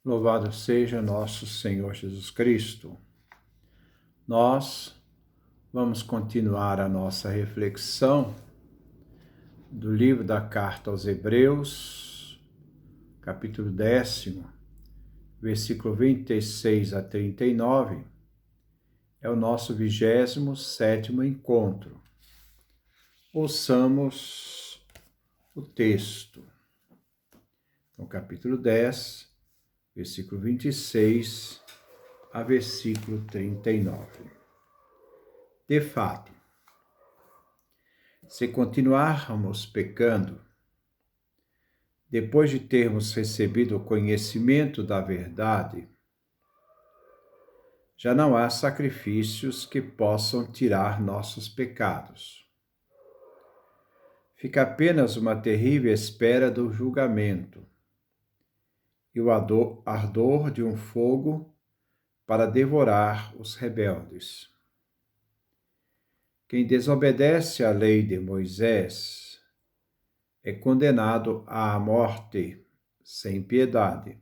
Louvado seja nosso Senhor Jesus Cristo. Nós vamos continuar a nossa reflexão do livro da Carta aos Hebreus, capítulo 10, versículo 26 a 39, é o nosso 27º encontro. Ouçamos o texto. No capítulo 10, versículo 26 a versículo 39. De fato, se continuarmos pecando, depois de termos recebido o conhecimento da verdade, já não há sacrifícios que possam tirar nossos pecados. Fica apenas uma terrível espera do julgamento e o ardor de um fogo para devorar os rebeldes. Quem desobedece à lei de Moisés é condenado à morte sem piedade,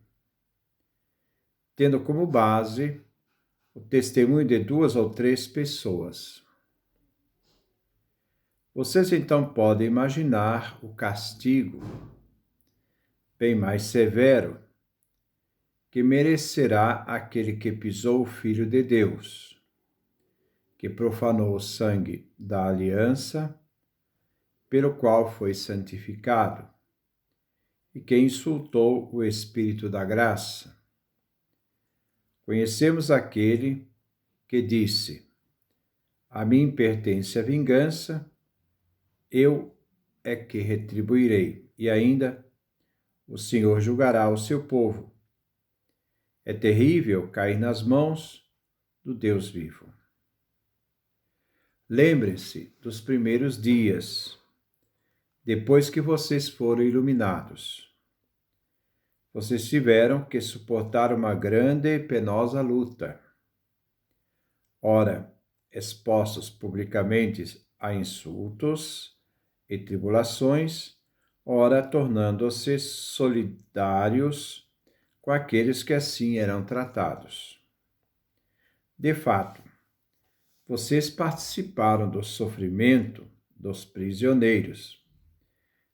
tendo como base o testemunho de 2 ou 3 pessoas. Vocês então podem imaginar o castigo bem mais severo que merecerá aquele que pisou o Filho de Deus, que profanou o sangue da aliança, pelo qual foi santificado, e que insultou o Espírito da graça. Conhecemos aquele que disse: a mim pertence a vingança, eu é que retribuirei, e ainda o Senhor julgará o seu povo. É terrível cair nas mãos do Deus vivo. Lembre-se dos primeiros dias, depois que vocês foram iluminados. Vocês tiveram que suportar uma grande e penosa luta. Ora, expostos publicamente a insultos e tribulações, ora tornando-se solidários com aqueles que assim eram tratados. De fato, vocês participaram do sofrimento dos prisioneiros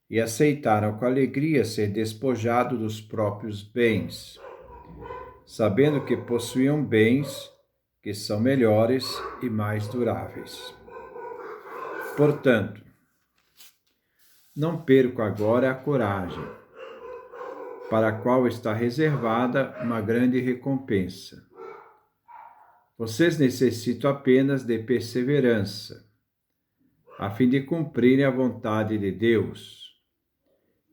e aceitaram com alegria ser despojados dos próprios bens, sabendo que possuíam bens que são melhores e mais duráveis. Portanto, não percam agora a coragem, para a qual está reservada uma grande recompensa. Vocês necessitam apenas de perseverança, a fim de cumprirem a vontade de Deus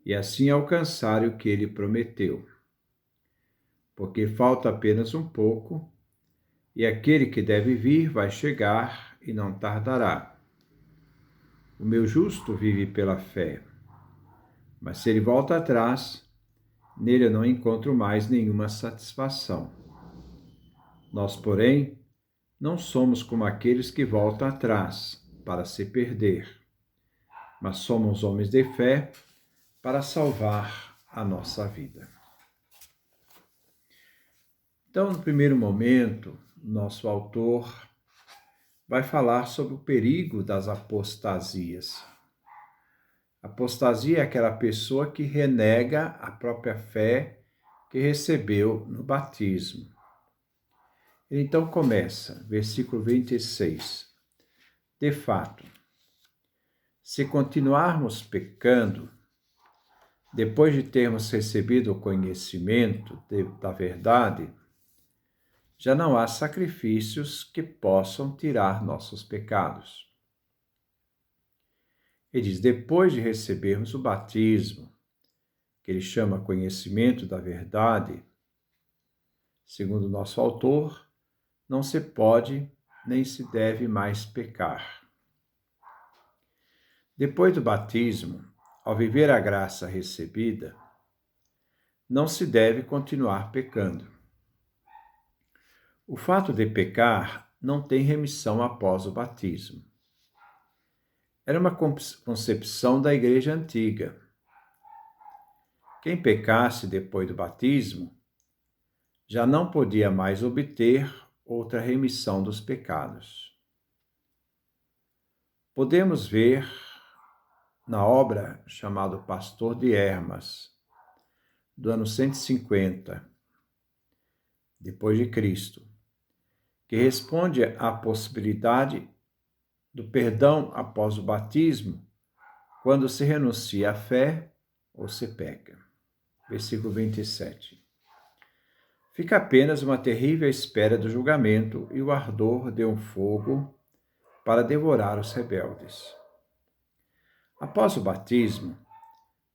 e assim alcançarem o que Ele prometeu. Porque falta apenas um pouco, e aquele que deve vir vai chegar e não tardará. O meu justo vive pela fé, mas se ele volta atrás, nele eu não encontro mais nenhuma satisfação. Nós, porém, não somos como aqueles que voltam atrás para se perder, mas somos homens de fé para salvar a nossa vida. Então, no primeiro momento, nosso autor vai falar sobre o perigo das apostasias. Apostasia é aquela pessoa que renega a própria fé que recebeu no batismo. Ele então começa, versículo 26. De fato, se continuarmos pecando, depois de termos recebido o conhecimento da verdade, já não há sacrifícios que possam tirar nossos pecados. Ele diz, depois de recebermos o batismo, que ele chama conhecimento da verdade, segundo o nosso autor, não se pode nem se deve mais pecar. Depois do batismo, ao viver a graça recebida, não se deve continuar pecando. O fato de pecar não tem remissão após o batismo. Era uma concepção da Igreja Antiga. Quem pecasse depois do batismo já não podia mais obter outra remissão dos pecados. Podemos ver na obra chamada Pastor de Hermas, do ano 150, depois de Cristo, que responde à possibilidade do perdão após o batismo, quando se renuncia à fé ou se peca. Versículo 27. Fica apenas uma terrível espera do julgamento e o ardor de um fogo para devorar os rebeldes. Após o batismo,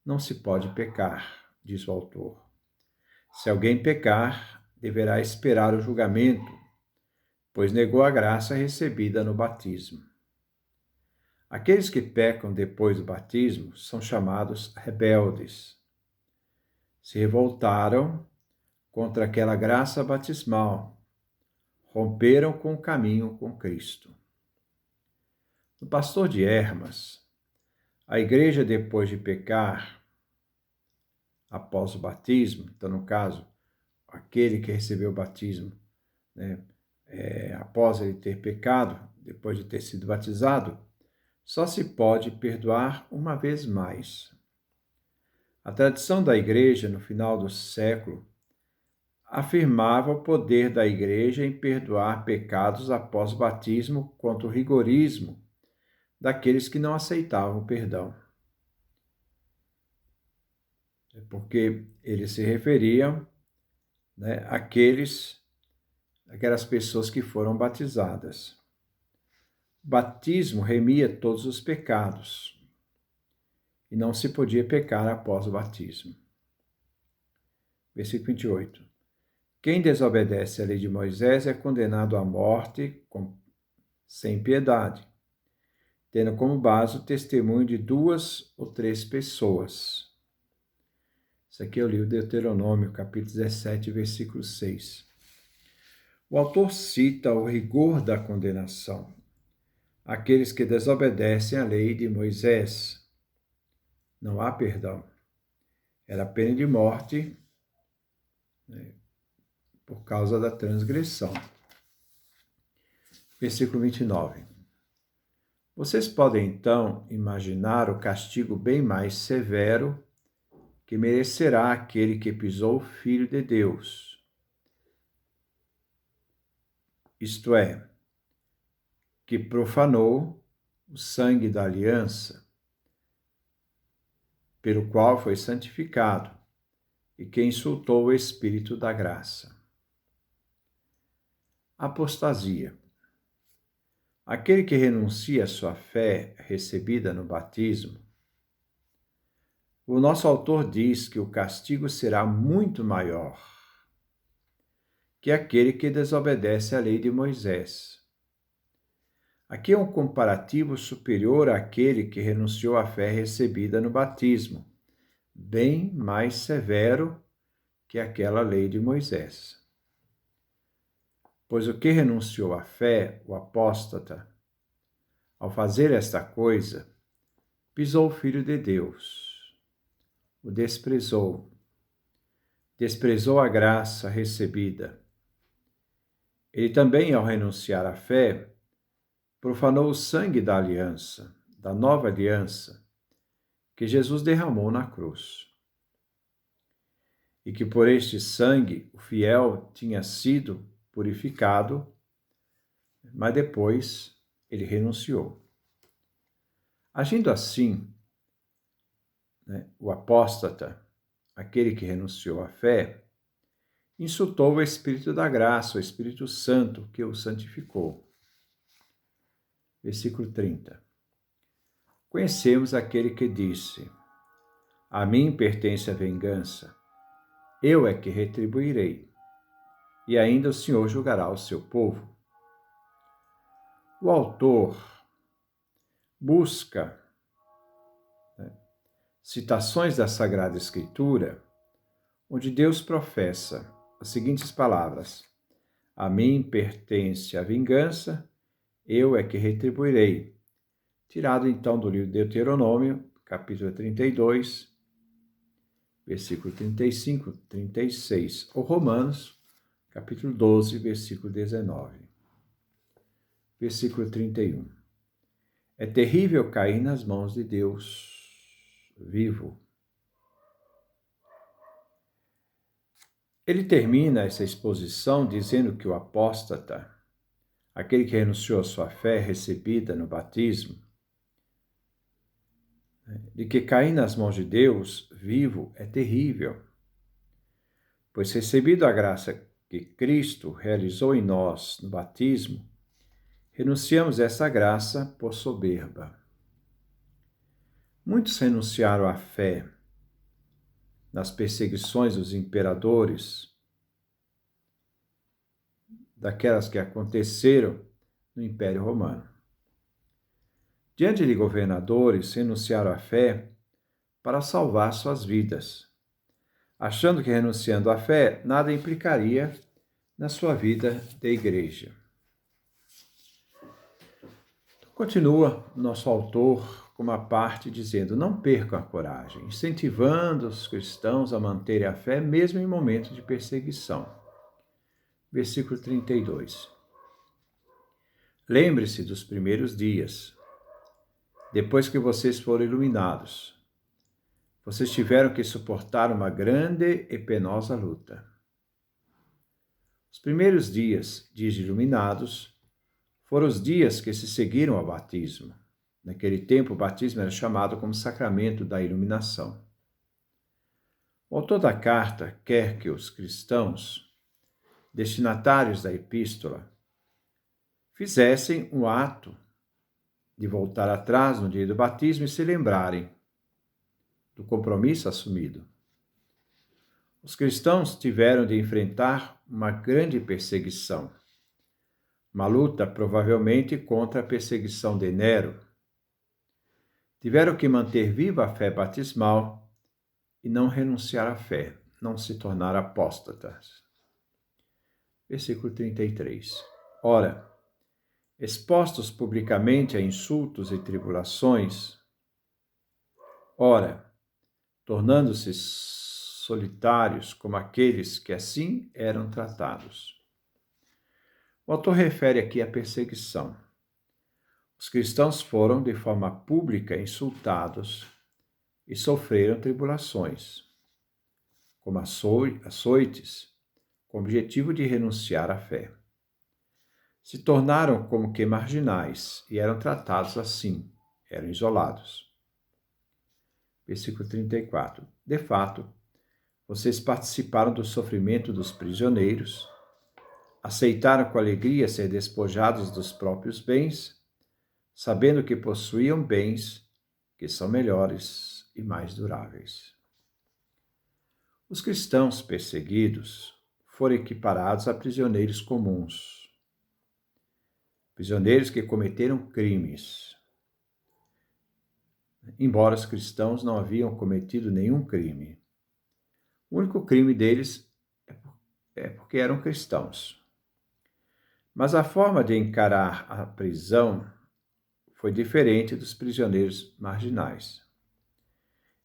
não se pode pecar, diz o autor. Se alguém pecar, deverá esperar o julgamento, pois negou a graça recebida no batismo. Aqueles que pecam depois do batismo são chamados rebeldes. Se revoltaram contra aquela graça batismal, romperam com o caminho com Cristo. No Pastor de Hermas, a igreja, depois de pecar, após o batismo, então, no caso, aquele que recebeu o batismo, após ele ter pecado, depois de ter sido batizado, só se pode perdoar uma vez mais. A tradição da igreja, no final do século, afirmava o poder da igreja em perdoar pecados após o batismo contra o rigorismo daqueles que não aceitavam o perdão. Porque eles se referiam àquelas pessoas que foram batizadas. O batismo remia todos os pecados e não se podia pecar após o batismo. Versículo 28. Quem desobedece à lei de Moisés é condenado à morte sem piedade, tendo como base o testemunho de 2 ou 3 pessoas. Isso aqui é o livro de Deuteronômio, capítulo 17, versículo 6. O autor cita o rigor da condenação. Aqueles que desobedecem à lei de Moisés, não há perdão. Era pena de morte, por causa da transgressão. Versículo 29. Vocês podem, então, imaginar o castigo bem mais severo que merecerá aquele que pisou o Filho de Deus. Isto é, que profanou o sangue da aliança, pelo qual foi santificado, e que insultou o Espírito da graça. Apostasia. Aquele que renuncia à sua fé recebida no batismo, o nosso autor diz que o castigo será muito maior que aquele que desobedece à lei de Moisés. Aqui é um comparativo superior àquele que renunciou à fé recebida no batismo, bem mais severo que aquela lei de Moisés. Pois o que renunciou à fé, o apóstata, ao fazer esta coisa, pisou o Filho de Deus, o desprezou a graça recebida. Ele também, ao renunciar à fé, profanou o sangue da aliança, da nova aliança, que Jesus derramou na cruz. E que por este sangue o fiel tinha sido purificado, mas depois ele renunciou. Agindo assim, o apóstata, aquele que renunciou à fé, insultou o Espírito da graça, o Espírito Santo, que o santificou. Versículo 30. Conhecemos aquele que disse: a mim pertence a vingança, eu é que retribuirei, e ainda o Senhor julgará o seu povo. O autor busca citações da Sagrada Escritura, onde Deus professa as seguintes palavras: a mim pertence a vingança, eu é que retribuirei. Tirado então do livro de Deuteronômio, capítulo 32, versículo 35, 36, ou Romanos, capítulo 12, versículo 19. Versículo 31. É terrível cair nas mãos de Deus vivo. Ele termina essa exposição dizendo que o apóstata, aquele que renunciou à sua fé recebida no batismo, de que cair nas mãos de Deus vivo é terrível, pois recebido a graça que Cristo realizou em nós no batismo, renunciamos a essa graça por soberba. Muitos renunciaram à fé nas perseguições dos imperadores, daquelas que aconteceram no Império Romano. Diante de governadores, renunciaram à fé para salvar suas vidas, achando que renunciando à fé nada implicaria na sua vida de igreja. Continua nosso autor com uma parte dizendo: não percam a coragem, incentivando os cristãos a manterem a fé mesmo em momentos de perseguição. Versículo 32. Lembre-se dos primeiros dias, depois que vocês foram iluminados. Vocês tiveram que suportar uma grande e penosa luta. Os primeiros dias de iluminados, foram os dias que se seguiram ao batismo. Naquele tempo, o batismo era chamado como sacramento da iluminação. O autor da carta quer que os cristãos, destinatários da epístola, fizessem um ato de voltar atrás no dia do batismo e se lembrarem do compromisso assumido. Os cristãos tiveram de enfrentar uma grande perseguição, uma luta provavelmente contra a perseguição de Nero. Tiveram que manter viva a fé batismal e não renunciar à fé, não se tornar apóstatas. Versículo 33. Ora, expostos publicamente a insultos e tribulações, ora, tornando-se solitários como aqueles que assim eram tratados. O autor refere aqui a perseguição. Os cristãos foram, de forma pública, insultados e sofreram tribulações, como açoites, com o objetivo de renunciar à fé. Se tornaram como que marginais e eram tratados assim, eram isolados. Versículo 34. De fato, vocês participaram do sofrimento dos prisioneiros, aceitaram com alegria ser despojados dos próprios bens, sabendo que possuíam bens que são melhores e mais duráveis. Os cristãos perseguidos foram equiparados a prisioneiros comuns, prisioneiros que cometeram crimes. Embora os cristãos não haviam cometido nenhum crime. O único crime deles é porque eram cristãos. Mas a forma de encarar a prisão foi diferente dos prisioneiros marginais.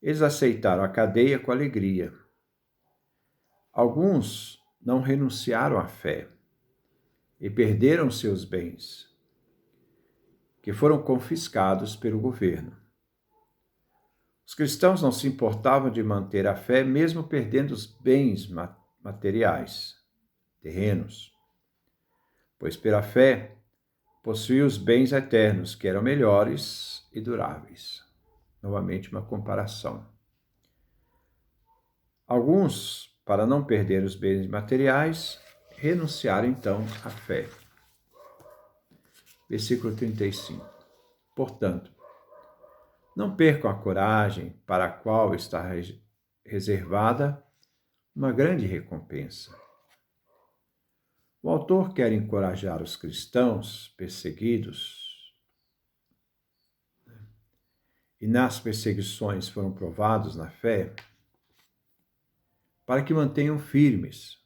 Eles aceitaram a cadeia com alegria. Alguns não renunciaram à fé e perderam seus bens, que foram confiscados pelo governo. Os cristãos não se importavam de manter a fé, mesmo perdendo os bens materiais, terrenos, pois pela fé possuía os bens eternos, que eram melhores e duráveis. Novamente, uma comparação. Alguns, para não perder os bens materiais, renunciaram então à fé. Versículo 35. Portanto, não percam a coragem, para a qual está reservada uma grande recompensa. O autor quer encorajar os cristãos perseguidos e nas perseguições foram provados na fé, para que mantenham firmes.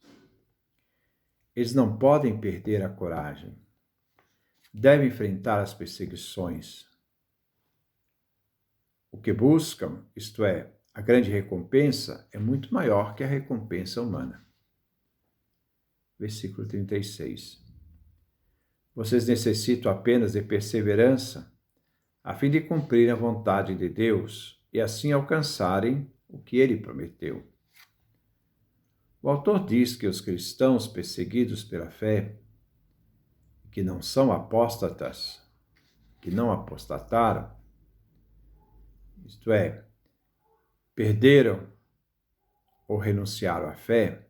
Eles não podem perder a coragem. Devem enfrentar as perseguições. O que buscam, isto é, a grande recompensa, é muito maior que a recompensa humana. versículo 36. Vocês necessitam apenas de perseverança, a fim de cumprir a vontade de Deus e assim alcançarem o que ele prometeu. O autor diz que os cristãos perseguidos pela fé, que não são apóstatas, que não apostataram, isto é, perderam ou renunciaram à fé,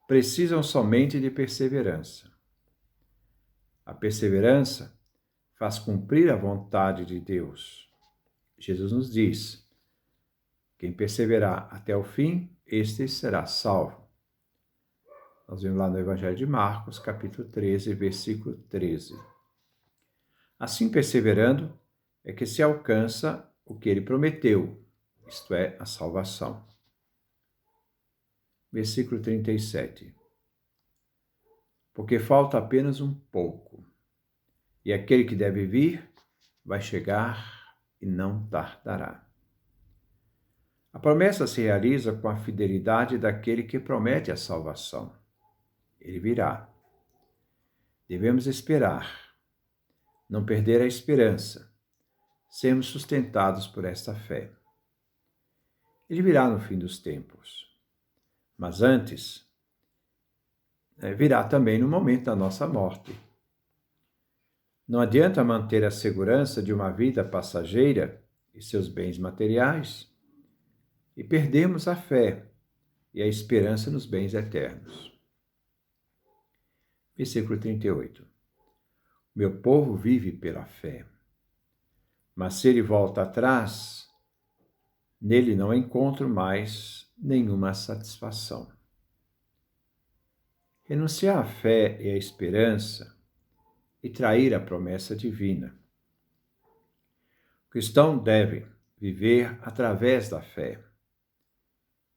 precisam somente de perseverança. A perseverança faz cumprir a vontade de Deus. Jesus nos diz: quem perseverar até o fim, este será salvo. Nós vemos lá no Evangelho de Marcos, capítulo 13, versículo 13. Assim, perseverando, é que se alcança o que ele prometeu, isto é, a salvação. Versículo 37. Porque falta apenas um pouco, e aquele que deve vir vai chegar e não tardará. A promessa se realiza com a fidelidade daquele que promete a salvação. Ele virá. Devemos esperar, não perder a esperança, sermos sustentados por esta fé. Ele virá no fim dos tempos, mas antes, virá também no momento da nossa morte. Não adianta manter a segurança de uma vida passageira e seus bens materiais e perdermos a fé e a esperança nos bens eternos. Versículo 38. Meu povo vive pela fé, mas se ele volta atrás, nele não encontro mais nenhuma satisfação. Renunciar à fé e à esperança e trair a promessa divina. O cristão deve viver através da fé,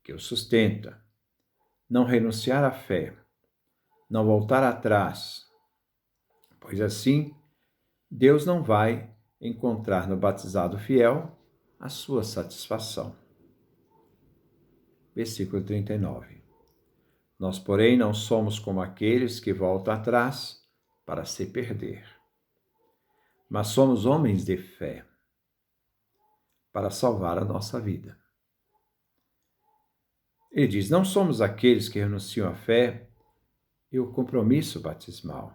que o sustenta, não renunciar à fé, não voltar atrás, pois assim Deus não vai encontrar no batizado fiel a sua satisfação. Versículo 39. Nós, porém, não somos como aqueles que voltam atrás para se perder, mas somos homens de fé para salvar a nossa vida. Ele diz: não somos aqueles que renunciam à fé e o compromisso batismal.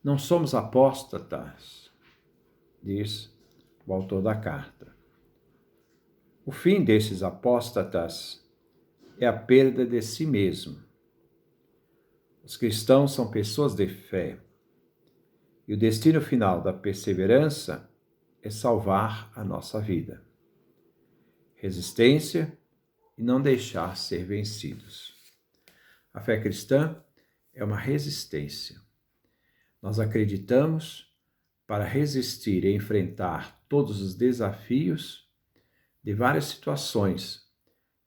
Não somos apóstatas, diz o autor da carta. O fim desses apóstatas é a perda de si mesmo. Os cristãos são pessoas de fé, e o destino final da perseverança é salvar a nossa vida. Resistência e não deixar ser vencidos. A fé cristã é uma resistência. Nós acreditamos para resistir e enfrentar todos os desafios de várias situações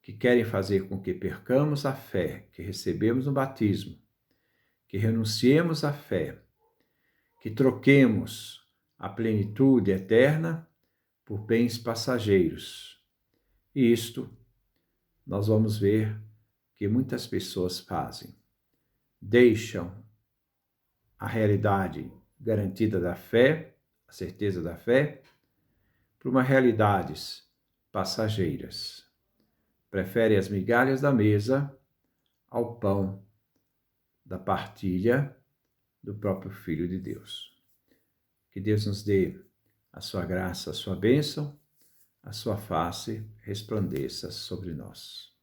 que querem fazer com que percamos a fé que recebemos no batismo, que renunciemos à fé, que troquemos a plenitude eterna por bens passageiros. E isto nós vamos ver que muitas pessoas fazem. Deixam a realidade garantida da fé, a certeza da fé, por uma realidades passageiras. Preferem as migalhas da mesa ao pão da partilha do próprio Filho de Deus. Que Deus nos dê a sua graça, a sua bênção, a sua face resplandeça sobre nós.